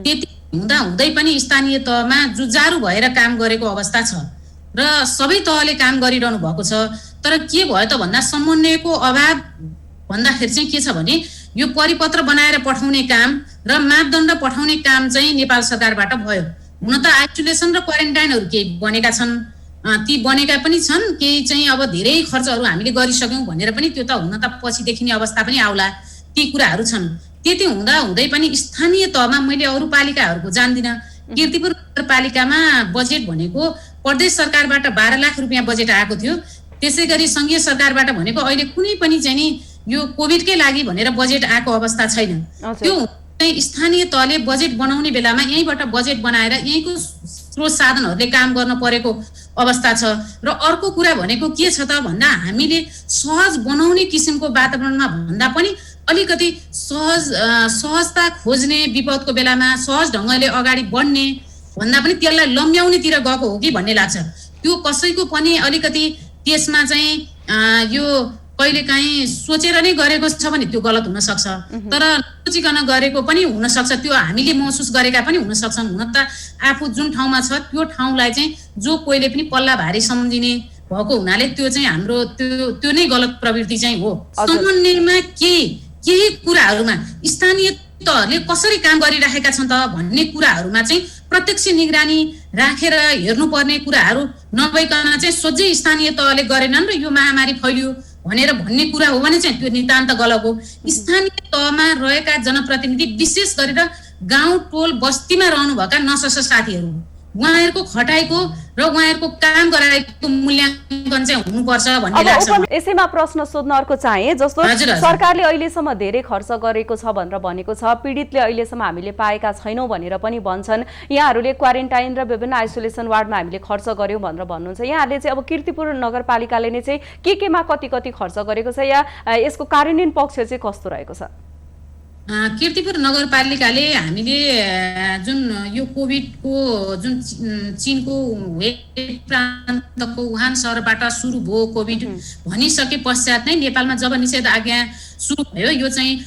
त्यति हुँदा हुँदै पनि स्थानीय तहमा जुझारु भएर काम गरेको अवस्था छ र सबै तहले काम गरिरहनु भएको छ। तर के भयो त भन्दा समन्वयको अभाव भन्दाखेरि चाहिँ के छ भने यो परिपत्र बनाएर पठाउने काम र मापदण्ड पठाउने काम चाहिँ नेपाल सरकारबाट भयो। हुन त आइसोलेसन र क्वारेन्टाइनहरू केही बनेका छन्, ती बनेका पनि छन्, केही चाहिँ अब धेरै खर्चहरू हामीले गरिसक्यौँ भनेर पनि त्यो त हुन त पछि देखिने अवस्था पनि आउला, ती कुराहरू छन्। त्यति हुँदा हुँदै पनि स्थानीय तहमा मैले अरू पालिकाहरूको जान्दिनँ, कीर्तिपुर नगरपालिकामा बजेट भनेको प्रदेश सरकारबाट 12 लाख रुपियाँ बजेट आएको थियो। त्यसै गरी सङ्घीय सरकारबाट भनेको अहिले कुनै पनि चाहिँ नि यो कोभिडकै लागि भनेर बजेट आएको अवस्था छैन। त्यो स्थानीय तहले बजेट बनाउने बेलामा यहीँबाट बजेट बनाएर यहीँको स्रोत साधनहरूले काम गर्न परेको अवस्था छ। र अर्को कुरा भनेको के छ त भन्दा हामीले सहज बनाउने किसिमको वातावरणमा भन्दा पनि अलिकति सहजता खोज्ने, विपदको बेलामा सहज ढङ्गले अगाडि बढ्ने भन्दा पनि त्यसलाई लम्ब्याउनेतिर गएको हो कि भन्ने लाग्छ। त्यो कसैको पनि अलिकति त्यसमा चाहिँ यो कहिलेकाहीँ सोचेर नै गरेको छ भने त्यो गलत हुन सक्छ, तर सोचिकन गरेको पनि हुन सक्छ, त्यो हामीले महसुस गरेका पनि हुन सक्छन्। हुन त आफू जुन ठाउँमा छ त्यो ठाउँलाई चाहिँ जो कोहीले पनि पल्ला भारी सम्झिने भएको हुनाले त्यो चाहिँ हाम्रो त्यो नै गलत प्रवृत्ति चाहिँ हो। समन्वयमा केही कुराहरूमा स्थानीय तहले कसरी काम गरिराखेका छन् त भन्ने कुराहरूमा चाहिँ प्रत्यक्ष निगरानी राखेर हेर्नुपर्ने कुराहरू नभइकन चाहिँ सोझै स्थानीय तहले गरेनन् र यो महामारी फैलियो भनेर भन्ने कुरा हो भने चाहिँ त्यो नितान्त गलत हो। स्थानीय तहमा रहेका जनप्रतिनिधि विशेष गरेर गाउँ टोल बस्तीमा रहनुभएका नसस साथीहरू उहाँहरूको खटाइको र उहाँहरूको काम गराएको मूल्याङ्कन चाहिँ हुनुपर्छ भन्ने लाग्छ। यसैमा प्रश्न सोध्न अर्को चाहे, जस्तो सरकारले अहिलेसम्म धेरै खर्च गरेको छ भनेर भनेको छ, पीडितले अहिलेसम्म हामीले पाएका छैनौँ भनेर पनि भन्छन्, यहाँहरूले क्वारेन्टाइन र विभिन्न आइसोलेसन वार्डमा हामीले खर्च गर्यौँ भनेर भन्नुहुन्छ। यहाँहरूले चाहिँ अब कीर्तिपुर नगरपालिकाले नै चाहिँ केमा कति खर्च गरेको छ या यसको कार्यान्वयन पक्ष चाहिँ कस्तो रहेको छ? कीर्तिपुर नगरपालिकाले हामीले जुन यो कोभिडको जुन चीनको वेब प्रान्तको वुहान सहरबाट सुरु भयो कोभिड भनिसके पश्चात नै नेपालमा जब निषेधाज्ञा सुरु भयो, यो चाहिँ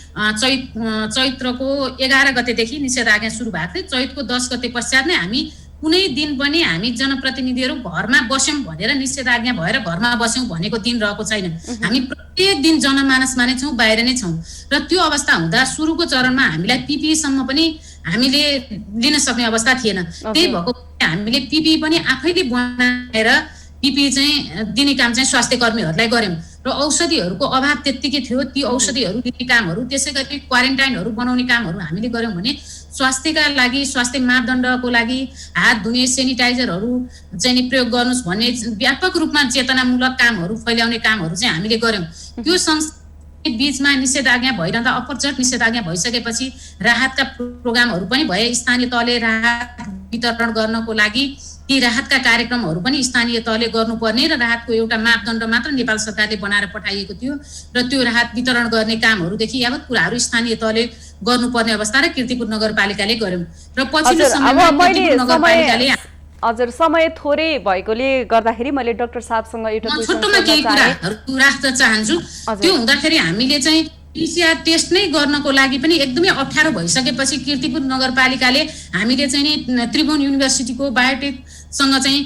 चैत्रको 11 गतेदेखि निषेधाज्ञा सुरु भएको थियो। चैतको 10 गते पश्चात नै हामी कुनै दिन पनि हामी जनप्रतिनिधिहरू घरमा बस्यौँ भनेर निषेधाज्ञा भएर घरमा बस्यौँ भनेको दिन रहेको छैन। हामी प्रत्येक दिन जनमानसमा नै छौँ, बाहिर नै छौँ। र त्यो अवस्था हुँदा सुरुको चरणमा हामीलाई पिपिई सम्म पनि हामीले लिन सक्ने अवस्था थिएन। त्यही भएको हामीले पिपिई पनि आफैले बनाएर पिपिई चाहिँ दिने काम चाहिँ स्वास्थ्य कर्मीहरूलाई गर्यौँ र औषधिहरूको अभाव त्यत्तिकै थियो। ती औषधिहरू दिने कामहरू, त्यसै गरी क्वारेन्टाइनहरू बनाउने कामहरू हामीले गर्यौँ भने स्वास्थ्यका लागि, स्वास्थ्य मापदण्डको लागि हात धुने सेनिटाइजरहरू चाहिँ प्रयोग गर्नुहोस् भन्ने व्यापक रूपमा चेतनामूलक कामहरू फैल्याउने कामहरू चाहिँ हामीले गर्यौँ। त्यो सँगसँगै बीचमा निषेधाज्ञा भइरहँदा अपरचट निषेधाज्ञा भइसकेपछि राहतका प्रोग्रामहरू पनि भए। स्थानीय तहले राहत वितरण गर्नको लागि ती राहतका कार्यक्रमहरू पनि स्थानीय तहले गर्नुपर्ने र राहतको एउटा मापदण्ड मात्र नेपाल सरकारले बनाएर पठाइएको थियो र त्यो राहत वितरण गर्ने कामहरूदेखि यावत कुराहरू स्थानीय तहले गर्नुपर्ने अवस्था र कीर्तिपुर नगरपालिकाले गर्यौँ। र पछिल्लो समयमा कीर्तिपुर नगरपालिकाले हजुर समय थोरै भएकोले गर्दाखेरि मैले डाक्टर साहबसँग एउटा छोटोमा केही कुराहरू राख्न चाहन्छु। त्यो हुँदाखेरि हामीले चाहिँ PCR टेस्ट नै गर्नको लागि पनि एकदमै अप्ठ्यारो भइसकेपछि कीर्तिपुर नगरपालिकाले हामीले चाहिँ नि त्रिभुवन युनिभर्सिटीको बायोटेकसँग चाहिँ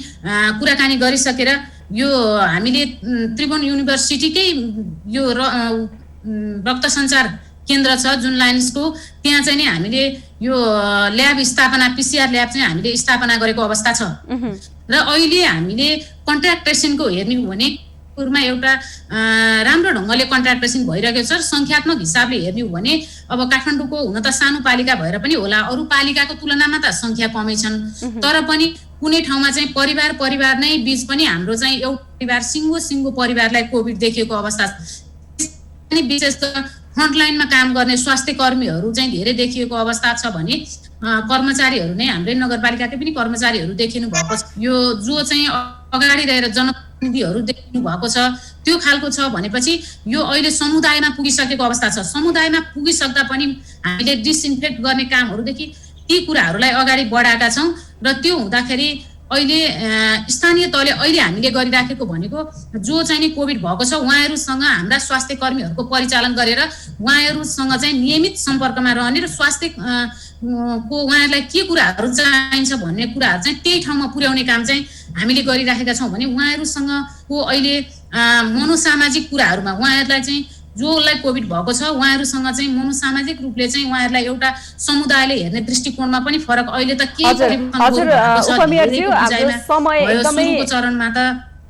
कुराकानी गरिसकेर यो हामीले त्रिभुवन युनिभर्सिटीकै यो रक्त सञ्चार केन्द्र छ जुन लायन्सको, त्यहाँ चाहिँ नि हामीले यो ल्याब स्थापना PCR ल्याब चाहिँ हामीले स्थापना गरेको अवस्था छ। र अहिले हामीले कन्ट्र्याक्ट ट्रेसिङको हेर्ने हो भने पुरमा एउटा राम्रो ढङ्गले कन्ट्र्याक्ट ट्रेसिङ भइरहेको छ। सङ्ख्यात्मक हिसाबले हेर्ने हो भने अब काठमाडौँको हुन त सानो पालिका भएर पनि होला, अरू पालिकाको तुलनामा त सङ्ख्या कमै छन्, तर पनि कुनै ठाउँमा चाहिँ परिवार नै बीच पनि हाम्रो चाहिँ एउटा परिवार सिङ्गो परिवारलाई कोभिड देखिएको अवस्था छ। विशेष फ्रन्टलाइनमा काम गर्ने स्वास्थ्य कर्मीहरू चाहिँ धेरै देखिएको अवस्था छ भने कर्मचारीहरू नै हाम्रै नगरपालिकाकै पनि कर्मचारीहरू देखिनु भएको छ। यो जो चाहिँ अगाडि रहेर जनप्रतिनिधिहरू देखिनु भएको छ त्यो खालको छ भनेपछि यो अहिले समुदायमा पुगिसकेको अवस्था छ। समुदायमा पुगिसक्दा पनि हामीले डिसइन्फेक्ट गर्ने कामहरूदेखि ती कुराहरूलाई अगाडि बढाएका छौँ र त्यो हुँदाखेरि अहिले स्थानीय तहले अहिले हामीले गरिराखेको भनेको जो चाहिँ नि कोभिड भएको छ उहाँहरूसँग हाम्रा स्वास्थ्य कर्मीहरूको परिचालन गरेर उहाँहरूसँग चाहिँ नियमित सम्पर्कमा रहने र स्वास्थ्य को उहाँहरूलाई के कुराहरू चाहिन्छ भन्ने कुराहरू चाहिँ त्यही ठाउँमा पुर्याउने काम चाहिँ हामीले गरिराखेका छौँ भने उहाँहरूसँगको अहिले मनोसामाजिक कुराहरूमा उहाँहरूलाई चाहिँ जोलाई कोभिड भएको छ उहाँहरूसँग चाहिँ मनोसामाजिक रूपले चाहिँ उहाँहरूलाई एउटा समुदायले हेर्ने दृष्टिकोणमा पनि फरक अहिले त के चरणमा त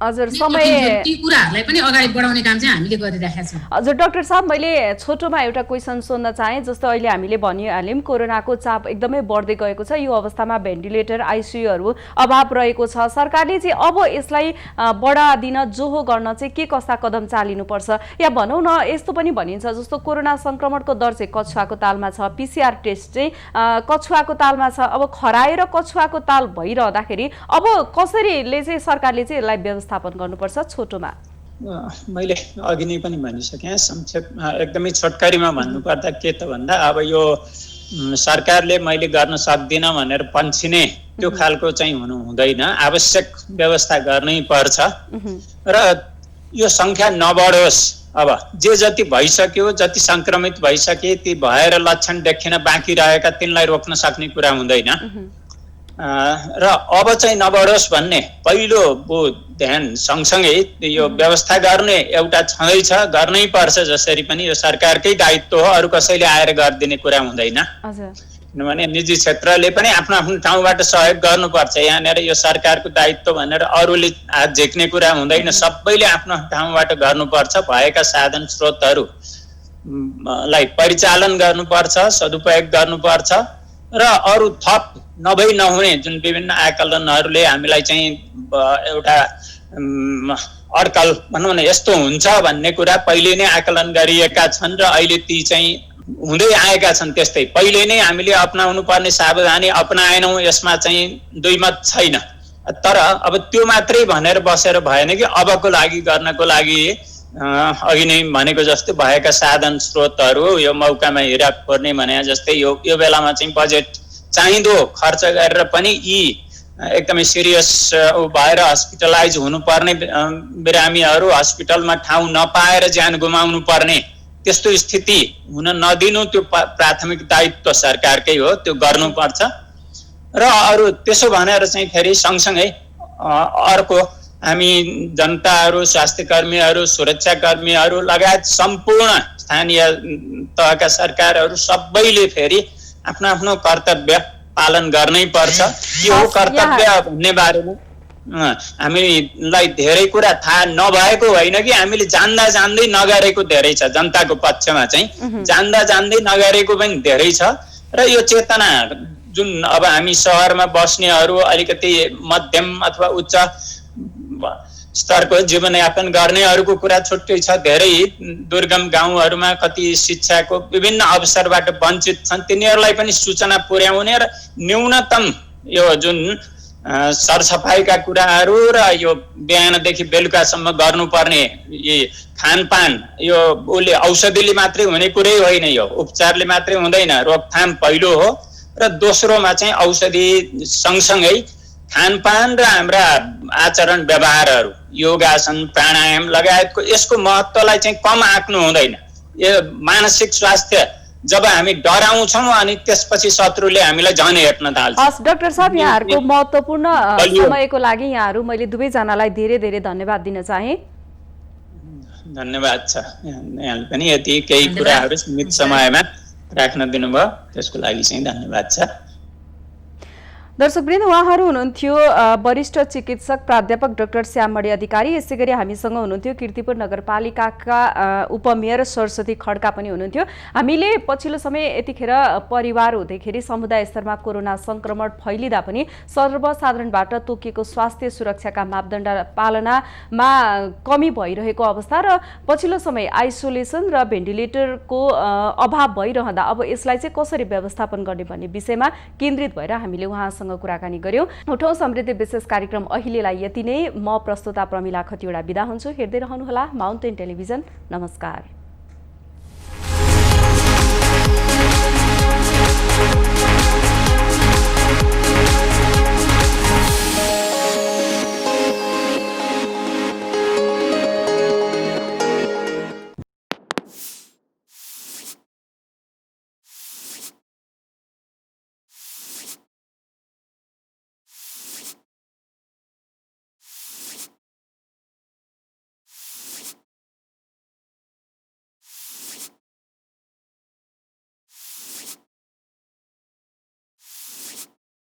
हजुर समय ती कुराहरूलाई पनि अगाडि बढाउने काम चाहिँ हामीले गरिरहेका छौँ। हजुर डाक्टर साहब, मैले छोटोमा एउटा क्वेसन सोध्न चाहेँ। जस्तो अहिले हामीले भनिहाल्यौँ कोरोनाको चाप एकदमै बढ्दै गएको छ, यो अवस्थामा भेन्टिलेटर आइसियुहरू अभाव रहेको छ। सरकारले चाहिँ अब यसलाई बढादिन जोहो गर्न चाहिँ के कस्ता कदम चालिनुपर्छ या भनौँ न यस्तो पनि भनिन्छ जस्तो कोरोना संक्रमणको दर चाहिँ कछुवाको तालमा छ, PCR टेस्ट चाहिँ कछुवाको तालमा छ। अब खराएर कछुवाको ताल भइरहँदाखेरि अब कसरीले चाहिँ सरकारले चाहिँ यसलाई व्यवस्थापन गर्नुपर्छ? छोटोमा मैले अघि नै पनि भनिसकेँ, संक्षेपमा एकदमै छोटकरीमा भन्नुपर्दा के त भन्दा अब यो सरकारले मैले गर्न सक्दिनँ भनेर पन्छिने त्यो खालको चाहिँ हुनु हुँदैन, आवश्यक व्यवस्था गर्नै पर्छ र यो सङ्ख्या नबढोस्। अब जे जति भइसक्यो, जति सङ्क्रमित भइसके ती भएर लक्षण देखिन बाँकी रहेका तिनलाई रोक्न सक्ने कुरा हुँदैन र अब चाहिँ नबढोस् भन्ने पहिलो ध्यान सँगसँगै यो व्यवस्था गर्ने एउटा छँदैछ, गर्नै पर्छ जसरी पनि। यो सरकारकै दायित्व हो, अरू कसैले आएर गरिदिने कुरा हुँदैन। किनभने निजी क्षेत्रले पनि आफ्नो आफ्नो ठाउँबाट सहयोग गर्नुपर्छ। यहाँनिर यो सरकारको दायित्व भनेर अरूले हात झिक्ने कुरा हुँदैन, सबैले आफ्नो ठाउँबाट गर्नुपर्छ। भएका साधन स्रोतहरूलाई परिचालन गर्नुपर्छ, सदुपयोग गर्नुपर्छ र अरू थप नभई नहुने जुन विभिन्न आकलनहरूले हामीलाई चाहिँ एउटा अड्कल भनौँ न यस्तो हुन्छ भन्ने कुरा पहिले नै आकलन गरिएका छन् र अहिले ती चाहिँ हुँदै आएका छन्। त्यस्तै पहिले नै हामीले अपनाउनु पर्ने सावधानी अपनाएनौँ, यसमा चाहिँ दुईमत छैन। तर अब त्यो मात्रै भनेर बसेर भएन कि अबको लागि गर्नको लागि अघि नै भनेको जस्तै भएका साधन स्रोतहरू यो मौकामा हिरा फोर्ने भने जस्तै यो बेलामा चाहिँ बजेट चाहिँदो खर्च गरेर पनि यी एकदमै सिरियस भएर हस्पिटलाइज हुनुपर्ने बिरामीहरू हस्पिटलमा ठाउँ नपाएर ज्यान गुमाउनु पर्ने त्यस्तो स्थिति हुन नदिनु त्यो प्राथमिक दायित्व सरकारकै हो, त्यो गर्नुपर्छ। र अरू त्यसो भनेर चाहिँ फेरि सँगसँगै अर्को हामी जनताहरू, स्वास्थ्यकर्मीहरू, सुरक्षाकर्मीहरू लगायत सम्पूर्ण स्थानीय तहका सरकारहरू सबैले फेरि आफ्नो आफ्नो कर्तव्य पालन गर्नै पर्छ। यो कर्तव्य भन्ने बारेमा हामीलाई धेरै कुरा थाहा नभएको होइन कि हामीले जान्दा जान्दै नगरेको धेरै छ। जनताको पक्षमा चाहिँ जान्दा जान्दै नगरेको पनि धेरै छ। र यो चेतना जुन अब हामी सहरमा बस्नेहरू अलिकति मध्यम अथवा उच्च स्तरको जीवनयापन गर्नेहरूको कुरा छुट्टै छ। धेरै दुर्गम गाउँहरूमा कति शिक्षाको विभिन्न अवसरबाट वञ्चित छन्, तिनीहरूलाई पनि सूचना पुर्याउने र न्यूनतम यो जुन सरसफाइका कुराहरू र यो बिहानदेखि बेलुकासम्म गर्नुपर्ने यी खानपान, यो उसले औषधिले मात्रै हुने कुरै होइन, यो उपचारले मात्रै हुँदैन। रोकथाम पहिलो हो र दोस्रोमा चाहिँ औषधि सँगसँगै खानपान र हाम्रा आचरण व्यवहारहरू, योगासन, प्राणायाम लगायतको यसको महत्त्वलाई चाहिँ कम आँक्नु हुँदैन। यो मानसिक स्वास्थ्य जब हामी डराउँछौँ अनि त्यसपछि शत्रुले हामीलाई झन् हेर्न थाल्छ। हस् डाक्टर साहब, यहाँहरूको महत्त्वपूर्ण समयको लागि यहाँहरू मैले दुवैजनालाई धेरै धेरै धन्यवाद दिन चाहे। धन्यवाद छ यहाँले पनि यति केही कुराहरू सीमित समयमा राख्न दिनुभयो, त्यसको लागि चाहिँ धन्यवाद छ। दर्शकवृन्द, उहाँहरू हुनुहुन्थ्यो वरिष्ठ चिकित्सक प्राध्यापक डाक्टर श्याममणि अधिकारी। यसै गरी हामीसँग हुनुहुन्थ्यो कीर्तिपुर नगरपालिकाका उपमेयर सरस्वती खड्का पनि हुनुहुन्थ्यो। हामीले पछिल्लो समय यतिखेर परिवार हुँदैखेरि समुदाय स्तरमा कोरोना संक्रमण फैलिँदा पनि सर्वसाधारणबाट तोकिएको स्वास्थ्य सुरक्षाका मापदण्ड पालनामा कमी भइरहेको अवस्था र पछिल्लो समय आइसोलेसन र भेन्टिलेटरको अभाव भइरहँदा अब यसलाई चाहिँ कसरी व्यवस्थापन गर्ने भन्ने विषयमा केन्द्रित भएर हामीले उहाँसँग कुराकानी गर्यौं। उठौं समृद्धि विशेष कार्यक्रम अहिलेलाई यति नै। म प्रस्तुता प्रमिला खतिवडा बिदा हुन्छु। हेर्दै रहनुहोला माउन्टेन टेलिभिजन। नमस्कार।